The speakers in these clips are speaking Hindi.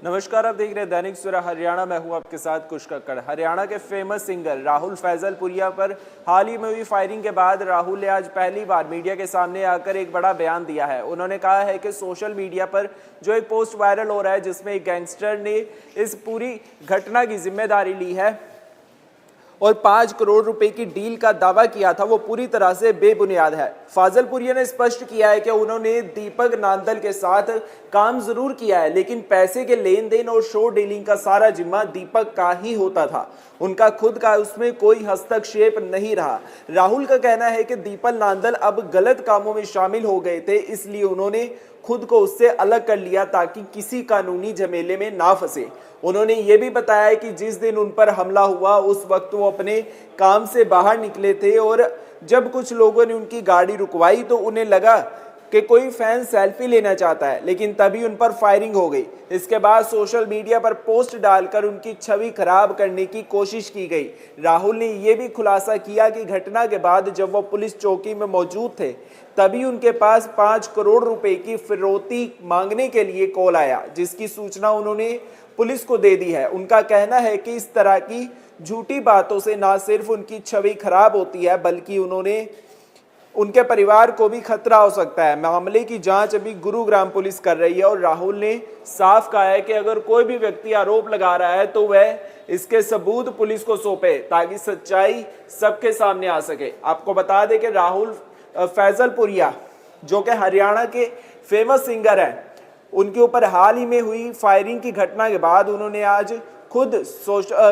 नमस्कार, आप देख रहे हैं दैनिक सवेरा हरियाणा। मैं हूं आपके साथ कुश कक्कड़। हरियाणा के फेमस सिंगर राहुल फैजलपुरिया पर हाल ही में हुई फायरिंग के बाद राहुल ने आज पहली बार मीडिया के सामने आकर एक बड़ा बयान दिया है। उन्होंने कहा है कि सोशल मीडिया पर जो एक पोस्ट वायरल हो रहा है जिसमें एक गैंगस्टर ने इस पूरी घटना की जिम्मेदारी ली है और 5 करोड़ रुपए की डील का दावा किया था, वो पूरी तरह से बेबुनियाद है। फैजलपुरिया ने स्पष्ट किया है कि उन्होंने दीपक नांदल के साथ काम जरूर किया है, लेकिन पैसे के लेन देन और शो डीलिंग का सारा जिम्मा दीपक का ही होता था। उनका खुद का उसमें कोई हस्तक्षेप नहीं रहा। राहुल का कहना है कि दीपक नांदल अब गलत कामों में शामिल हो गए थे, इसलिए उन्होंने खुद को उससे अलग कर लिया ताकि किसी कानूनी झमेले में ना फंसे। उन्होंने ये भी बताया कि जिस दिन उन पर हमला हुआ उस वक्त वो अपने काम से बाहर निकले थे और जब कुछ लोगों ने उनकी गाड़ी रुकवाई तो उन्हें लगा कि कोई फैन सेल्फी लेना चाहता है, लेकिन तभी उन पर फायरिंग हो गई। इसके बाद सोशल मीडिया पर पोस्ट डालकर उनकी छवि खराब करने की कोशिश की गई। राहुल ने यह भी खुलासा किया कि घटना के बाद जब वो पुलिस चौकी में मौजूद थे तभी उनके पास 5 करोड़ रुपए की फिरौती मांगने के लिए कॉल आया, जिसकी सूचना उन्होंने पुलिस को दे दी है। उनका कहना है कि इस तरह की झूठी बातों से ना सिर्फ उनकी छवि खराब होती है बल्कि उनके परिवार को भी खतरा हो सकता है। मामले की जांच अभी गुरुग्राम पुलिस कर रही है और राहुल ने साफ कहा है कि अगर कोई भी व्यक्ति आरोप लगा रहा है तो वह इसके सबूत पुलिस को सौंपे ताकि सच्चाई सबके सामने आ सके। आपको बता दें कि राहुल फैजलपुरिया जो कि हरियाणा के फेमस सिंगर हैं, उनके ऊपर हाल ही में हुई फायरिंग की घटना के बाद उन्होंने आज खुद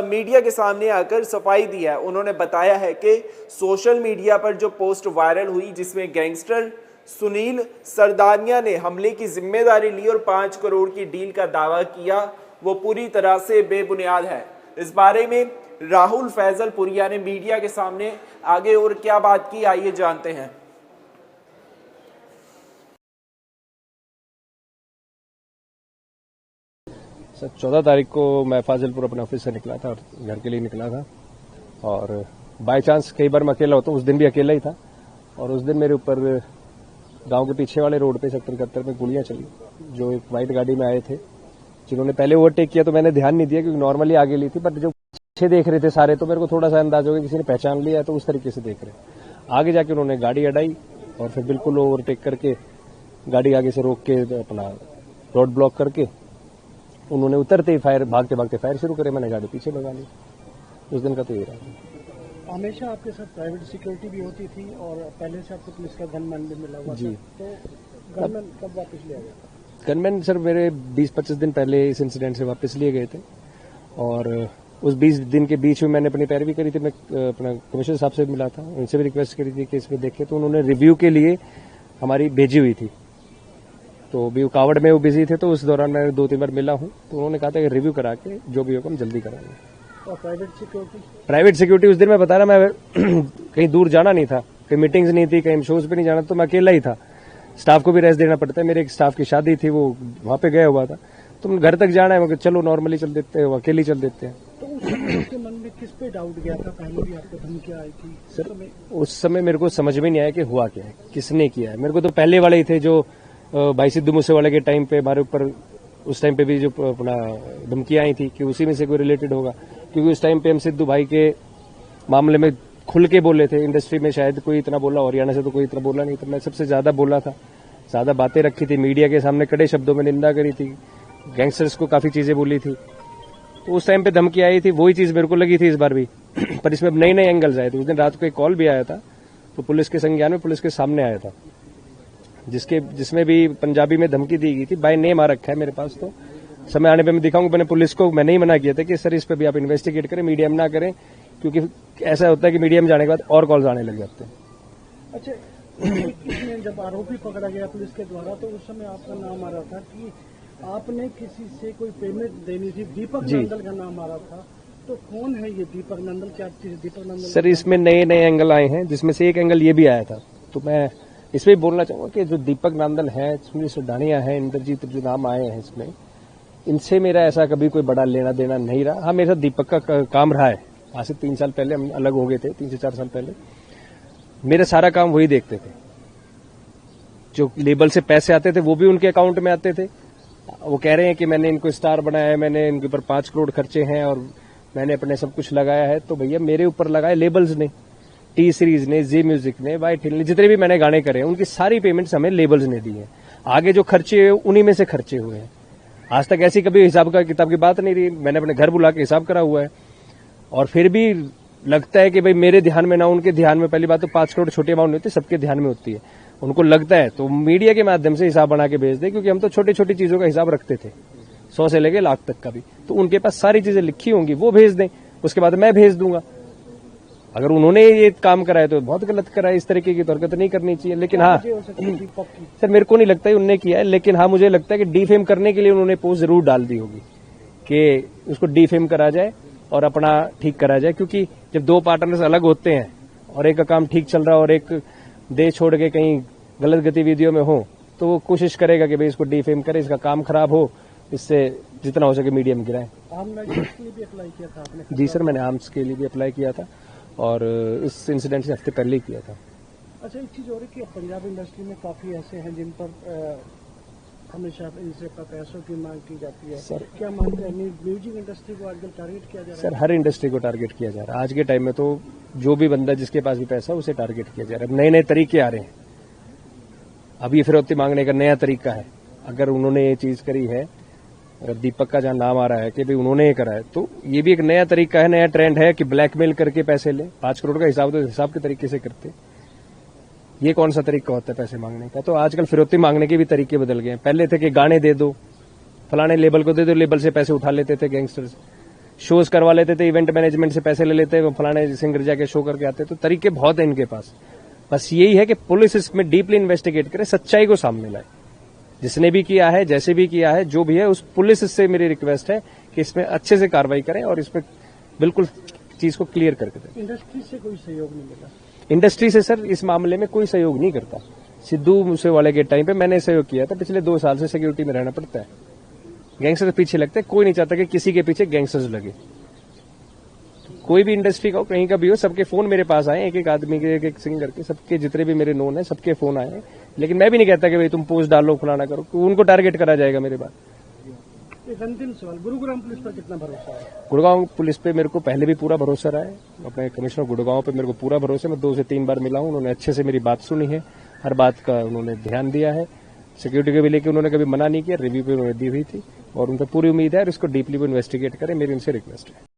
मीडिया के सामने आकर सफाई दी है। उन्होंने बताया है कि सोशल मीडिया पर जो पोस्ट वायरल हुई जिसमें गैंगस्टर सुनील सरदानिया ने हमले की जिम्मेदारी ली और 5 करोड़ की डील का दावा किया, वो पूरी तरह से बेबुनियाद है। इस बारे में राहुल फैजलपुरिया ने मीडिया के सामने आगे और क्या बात की, आइए जानते हैं। सर 14 तारीख को मैं फाजिलपुर अपने ऑफिस से निकला था और घर के लिए निकला था और बाय चांस कई बार मैं अकेला होता हूँ, उस दिन भी अकेला ही था और उस दिन मेरे ऊपर गांव के पीछे वाले रोड पे सेक्टर 71 में गोलियां चली। जो एक व्हाइट गाड़ी में आए थे जिन्होंने पहले ओवरटेक किया तो मैंने ध्यान नहीं दिया क्योंकि नॉर्मली आगे ली थी, बट जो पीछे देख रहे थे सारे तो मेरे को थोड़ा सा अंदाज हो गया किसी ने पहचान लिया है तो उस तरीके से देख रहे। आगे जाके उन्होंने गाड़ी अड़ाई और फिर बिल्कुल ओवरटेक करके गाड़ी आगे से रोक के अपना रोड ब्लॉक करके उन्होंने उतरते ही फायर भागते भागते फायर शुरू करे। मैंने गाड़ी पीछे लगा ली। उस दिन का तो ये रहा। हमेशा आपके साथ प्राइवेट सिक्योरिटी भी होती थी और पहले से आपको पुलिस का गनमैन भी मिला हुआ जी। तो गनमैन कब वापस लिया गया? गनमैन सर मेरे 20-25 दिन पहले इस इंसिडेंट से वापस लिए गए थे और उस 20 दिन के बीच में मैंने अपनी पैरवी करी थी। मैं अपना कमिश्नर साहब से मिला था, उनसे भी रिक्वेस्ट करी थी कि इसमें देखे, तो उन्होंने रिव्यू के लिए हमारी भेजी हुई थी। तो भी कावड़ में वो बिजी थे तो उस दौरान मैं 2-3 बार मिला हूं तो उन्होंने कहा था कि रिव्यू करा के जो भी होगा हम जल्दी कराएंगे। और प्राइवेट सिक्योरिटी उस दिन मैं बता रहा, मैं कहीं दूर जाना नहीं था, कहीं मीटिंग्स नहीं थी, कहीं शोज पे नहीं जाना, तो मैं अकेला ही था। स्टाफ को भी रेस्ट देना पड़ता है, मेरे एक स्टाफ की शादी थी वो वहां पे गया हुआ था तो घर तक जाना है, चलो नॉर्मली चल देते हैं, अकेले चल देते हैं। तो उस समय आपके मन में किस पे डाउट गया था? पहले भी आपको धमकियां आई थी सर? उस समय मेरे को समझ में नहीं आया कि हुआ क्या है, किसने किया है। मेरे को तो पहले वाले ही थे जो भाई सिद्धू मूसेवाले के टाइम पे हमारे ऊपर उस टाइम पे भी जो अपना धमकियां आई थी कि उसी में से कोई रिलेटेड होगा, क्योंकि उस टाइम पे हम सिद्धू भाई के मामले में खुल के बोले थे। इंडस्ट्री में शायद कोई इतना बोला, हरियाणा से तो कोई इतना बोला नहीं था, मैं सबसे ज्यादा बोला था, ज्यादा बातें रखी थी, मीडिया के सामने कड़े शब्दों में निंदा करी थी, गैंगस्टर्स को काफी चीजें बोली थी। तो उस टाइम पे धमकी आई थी, वही चीज मेरे को लगी थी इस बार भी पर इसमें नए नए एंगल्स आए थे। उस दिन रात को एक कॉल भी आया था तो पुलिस के संज्ञान में पुलिस के सामने आया था जिसमें भी पंजाबी में धमकी दी गई थी। बाय नेम आ रखा है मेरे पास, तो समय आने पे मैं दिखाऊंगा। मैंने पुलिस को मैंने ही मना किया था कि सर इस पे भी आप इन्वेस्टिगेट करें, मीडिया में ना करें, क्योंकि ऐसा होता है कि मीडिया में जाने के बाद और कॉल्स आने लग जाते हैं। अच्छा, इसमें जब आरोपी पकड़ा गया पुलिस के द्वारा तो उस समय आपका नाम आ रहा था कि आपने किसी से कोई पेमेंट देनी थी, दीपक नंदल का नाम आ रहा था, तो कौन है ये दीपक नंदल? क्या चीज दीपक नंदल? सर इसमें नए नए एंगल आए हैं, जिसमें से एक एंगल ये भी आया था, तो मैं इसमें बोलना चाहूंगा कि जो दीपक नांदल है, सुनील सरदानिया है, इंद्रजीत जो नाम आए हैं इसमें, इनसे मेरा ऐसा कभी कोई बड़ा लेना देना नहीं रहा। हाँ, मेरे साथ दीपक का काम रहा है, आज से 3 साल पहले हम अलग हो गए थे, 3 से 4 साल पहले। मेरा सारा काम वही देखते थे, जो लेबल से पैसे आते थे वो भी उनके अकाउंट में आते थे वो कह रहे हैं कि मैंने इनको स्टार बनाया है, मैंने इनके ऊपर 5 करोड़ खर्चे हैं और मैंने अपने सब कुछ लगाया है। तो भैया मेरे ऊपर लगाए लेबल्स ने, टी सीरीज ने, जी म्यूजिक ने, वाइट हिल ने, जितने भी मैंने गाने करे हैं उनकी सारी पेमेंट्स हमें लेबल्स ने दी है। आगे जो खर्चे हुए उन्हीं में से खर्चे हुए हैं। आज तक ऐसी कभी हिसाब का किताब की बात नहीं रही। मैंने अपने घर बुला के हिसाब करा हुआ है और फिर भी लगता है कि भाई मेरे ध्यान में ना उनके ध्यान में। पहली बात तो 5 करोड़ छोटी अमाउंट नहीं होती, सबके ध्यान में होती है। उनको लगता है तो मीडिया के माध्यम से हिसाब बना के भेज दे, क्योंकि हम तो छोटी छोटी चीजों का हिसाब रखते थे, 100 से लेके लाख तक का भी। तो उनके पास सारी चीजें लिखी होंगी, वो भेज दें, उसके बाद मैं भेज दूंगा। अगर उन्होंने ये काम कराया तो बहुत गलत कराया, इस तरीके की तो हरकत नहीं करनी चाहिए। लेकिन हाँ सर, मेरे को नहीं लगता है उनने किया है, लेकिन हाँ मुझे लगता है कि डीफेम करने के लिए उन्होंने पोस्ट जरूर डाल दी होगी कि उसको डीफेम करा जाए और अपना ठीक करा जाए। क्योंकि जब 2 पार्टनर्स अलग होते हैं और एक का काम ठीक चल रहा है और एक देश छोड़ के कहीं गलत गतिविधियों में हो, तो वो कोशिश करेगा कि भाई इसको डीफेम करे, इसका काम खराब हो, इससे जितना हो सके मीडिया में गिराए। भी अप्लाई किया था आपने? जी सर, मैंने आर्म्स के लिए भी अप्लाई किया था और इस इंसिडेंट से हफ्ते पहले ही किया था। अच्छा, एक चीज और है कि पंजाब इंडस्ट्री में काफी ऐसे हैं जिन पर हमेशा इनसे पैसों की मांग की जाती है। सर क्या मानते हैं म्यूजिक इंडस्ट्री को आजकल टारगेट किया जा रहा है? सर, हर इंडस्ट्री को टारगेट किया जा रहा है। आज के टाइम में तो जो भी बंदा जिसके पास भी पैसा उसे टारगेट किया जा रहा है। नए नए तरीके आ रहे हैं। अब ये फिरौती मांगने का नया तरीका है। अगर उन्होंने ये चीज करी है, अगर दीपक का जहां नाम आ रहा है कि भाई उन्होंने ये करा है, तो ये भी एक नया तरीका है, नया ट्रेंड है कि ब्लैकमेल करके पैसे ले। 5 करोड़ का हिसाब तो हिसाब के तरीके से करते। ये कौन सा तरीका होता है पैसे मांगने का? तो आजकल फिरौती मांगने के भी तरीके बदल गए हैं। पहले थे कि गाने दे दो, फलाने लेबल को दे दो, लेबल से पैसे उठा लेते थे गैंगस्टर्स। शोज करवा लेते थे, इवेंट मैनेजमेंट से पैसे ले लेते, वो फलाने सिंगर जाके शो करके आते। तो तरीके बहुत है इनके पास। बस यही है कि पुलिस इसमें डीपली इन्वेस्टिगेट करे, सच्चाई को सामने लाए। जिसने भी किया है, जैसे भी किया है, जो भी है, उस पुलिस से मेरी रिक्वेस्ट है कि इसमें अच्छे से कार्रवाई करें और इसमें बिल्कुल चीज को क्लियर करके दें। इंडस्ट्री से कोई सहयोग नहीं मिला? इंडस्ट्री से सर इस मामले में कोई सहयोग नहीं करता। सिद्धू मूसेवाले के टाइम पे मैंने सहयोग किया था। पिछले 2 साल से सिक्योरिटी में रहना पड़ता है। गैंगस्टर पीछे लगते हैं, कोई नहीं चाहता कि किसी के पीछे गैंगस्टर्स लगे। कोई भी इंडस्ट्री का हो, कहीं का भी हो, सबके फोन मेरे पास आए, एक एक आदमी के, एक एक सिंगर के, सबके जितने भी मेरे नोन है सबके फोन आए। लेकिन मैं भी नहीं कहता कि भाई तुम पोस्ट डालो, फलाना करो, उनको टारगेट करा जाएगा मेरे बाद। एक अंतिम सवाल, गुरुग्राम पुलिस पर कितना भरोसा है? गुड़गांव पुलिस पे मेरे को पहले भी पूरा भरोसा रहा है। अपने कमिश्नर गुड़गांव पे मेरे को पूरा भरोसा है। मैं 2 से 3 बार मिला हूं, उन्होंने अच्छे से मेरी बात सुनी है, हर बात का उन्होंने ध्यान दिया है। सिक्योरिटी को भी लेकर उन्होंने कभी मना नहीं किया, रिव्यू पे उन्होंने दी हुई थी और उन पर पूरी उम्मीद है और इसको डीपली वो इन्वेस्टिगेट करें, मेरी उनसे रिक्वेस्ट है।